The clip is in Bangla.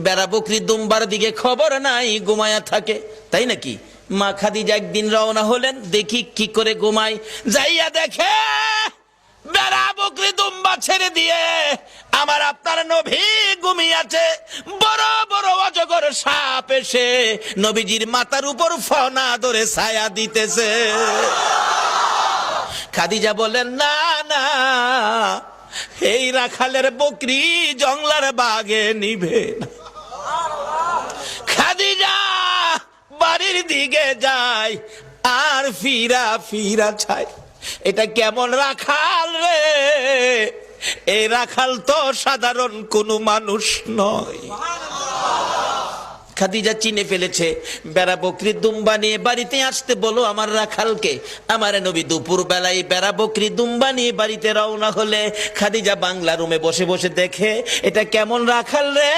বেড়া বকরি দুম্বার দিকে খবর নাই, ঘুমায়া থাকে। তাই নাকি? মা খাদিজা একদিন রওনা হলেন, দেখি কি করে ঘুমাই। যাইয়া দেখে বেড়া বকরি দুম্বা ছেড়ে দিয়ে আমার আপনার নবী ঘুমিয়েছে। বড় বড় অজগর সাপ এসে নবীজির মাথার উপর ফনা ধরে ছায়া দিতেছে। খাদিজা বলেন, না না, এই রাখালের বকরি জংলার বাগে নিবে না। খাদিজা বাড়ির দিকে যায় আর ফিরা ফিরা চায়, এটা কেমন রাখাল রে? এই রাখাল তো সাধারণ কোনো মানুষ নয়। খাদিজা চিনে ফেলেছে। বেড়া বকরি দুম্বা নিয়ে বাড়িতে আসতে বলো আমার রাখালকে। আমার নবী দুপুর বেলায় বেড়া বকরি দুম্বা নিয়ে বাড়িতে রওনা হলে খাদিজা বাংলা রুমে বসে বসে দেখে, এটা কেমন রাখাল রে?